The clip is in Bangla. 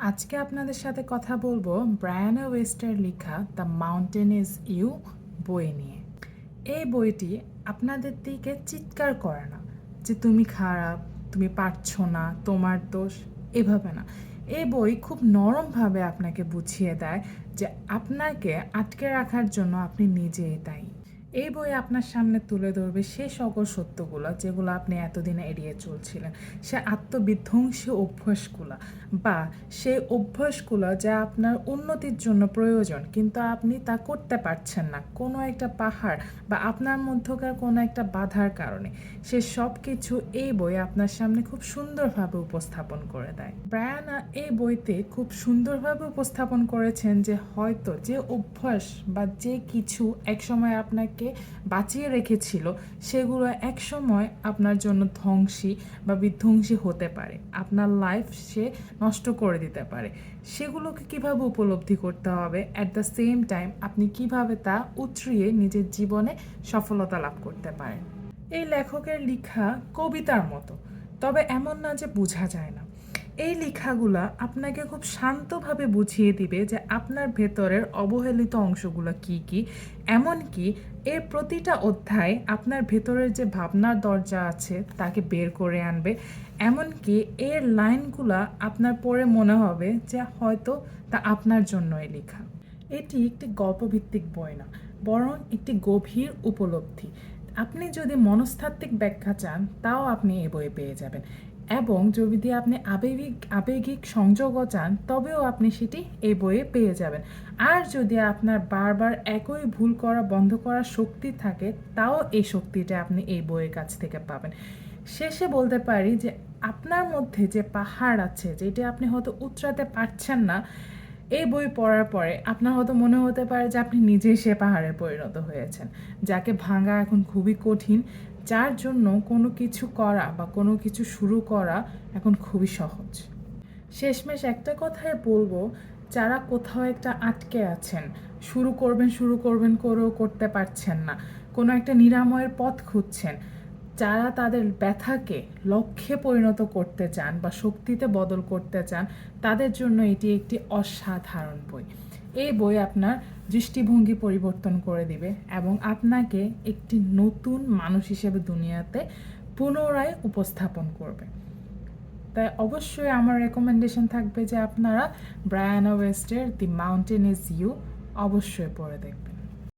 আজকে আপনাদের সাথে কথা বলবো ব্রায়ানা ওয়েস্টের লেখা দ্য মাউন্টেন ইজ ইউ বই নিয়ে। এই বইটি আপনাদের দিকে চিৎকার করে না যে তুমি খারাপ, তুমি পারছো না, তোমার দোষ, এভাবে না। এই বই খুব নরমভাবে আপনাকে বুঝিয়ে দেয় যে আপনাকে আটকে রাখার জন্য আপনি নিজেই দায়ী। এই বই আপনার সামনে তুলে ধরবে সেই সকল সত্যগুলো যেগুলো আপনি এতদিনে এড়িয়ে চলছিলেন, সে আত্মবিধ্বংসী অভ্যাসগুলো বা সেই অভ্যাসগুলো যা আপনার উন্নতির জন্য প্রয়োজন কিন্তু আপনি তা করতে পারছেন না কোনো একটা পাহাড় বা আপনার মধ্যকার কোনো একটা বাধার কারণে। সে সব কিছু এই বই আপনার সামনে খুব সুন্দরভাবে উপস্থাপন করে দেয়। ব্রায়ানা এই বইতে খুব সুন্দরভাবে উপস্থাপন করেছেন যে হয়তো যে অভ্যাস বা যে কিছু একসময় আপনাকে বাঁচিয়ে রেখেছিল সেগুলো একসময় আপনার জন্য ধ্বংসী বা বিধ্বংসী হতে পারে, আপনার লাইফ সে নষ্ট করে দিতে পারে। সেগুলোকে কিভাবে উপলব্ধি করতে হবে, অ্যাট দ্য সেম টাইম আপনি কিভাবে তা উতরিয়ে নিজের জীবনে সফলতা লাভ করতে পারেন। এই লেখকের লেখা কবিতার মতো, তবে এমন না যে বোঝা যায় না। এই লেখাগুলা আপনাকে খুব শান্তভাবে বুঝিয়ে দিবে যে আপনার ভেতরের অবহেলিত অংশগুলো কি কি। এমনকি এর প্রতিটা অধ্যায় আপনার ভেতরের যে ভাবনার দরজা আছে তাকে বের করে আনবে। এমনকি এর লাইনগুলা আপনার পড়ে মনে হবে যে হয়তো তা আপনার জন্যই লেখা। এটি একটি গল্পভিত্তিক বই না, বরং একটি গভীর উপলব্ধি। আপনি যদি মনস্তাত্ত্বিক ব্যাখ্যা চান তাও আপনি এই বইয়ে পেয়ে যাবেন, এবং যদি আপনি আবেগিক সংযোগও চান তবেও আপনি সেটি এই বইয়ে পেয়ে যাবেন। আর যদি আপনার বারবার একই ভুল করা বন্ধ করার শক্তি থাকে তাও এই শক্তিটা আপনি এই বইয়ের কাছ থেকে পাবেন। শেষে বলতে পারি যে আপনার মধ্যে যে পাহাড় আছে যেটা আপনি হয়তো উতরাতে পারছেন না, এই বই পড়ার পরে আপনার হয়তো মনে হতে পারে যে আপনি নিজেই সে পাহাড়ে পরিণত হয়েছেন, যাকে ভাঙা এখন খুবই কঠিন, যার জন্য কোনো কিছু করা বা কোনো কিছু শুরু করা এখন খুবই সহজ। শেষমেশ একটা কথাই বলবো, যারা কোথাও একটা আটকে আছেন, শুরু করবেন করেও করতে পারছেন না, কোনো একটা নিরাময়ের পথ খুঁজছেন, যারা তাদের ব্যথাকে লক্ষ্যে পরিণত করতে চান বা শক্তিতে বদল করতে চান, তাদের জন্য এটি একটি অসাধারণ বই। এই বই আপনার দৃষ্টিভঙ্গি পরিবর্তন করে দিবে এবং আপনাকে একটি নতুন মানুষ হিসেবে দুনিয়াতে পুনরায় উপস্থাপন করবে। তাই অবশ্যই আমার রেকমেন্ডেশন থাকবে যে আপনারা Brianna ওয়েস্টের the mountain is you অবশ্যই পড়ে দেখবেন।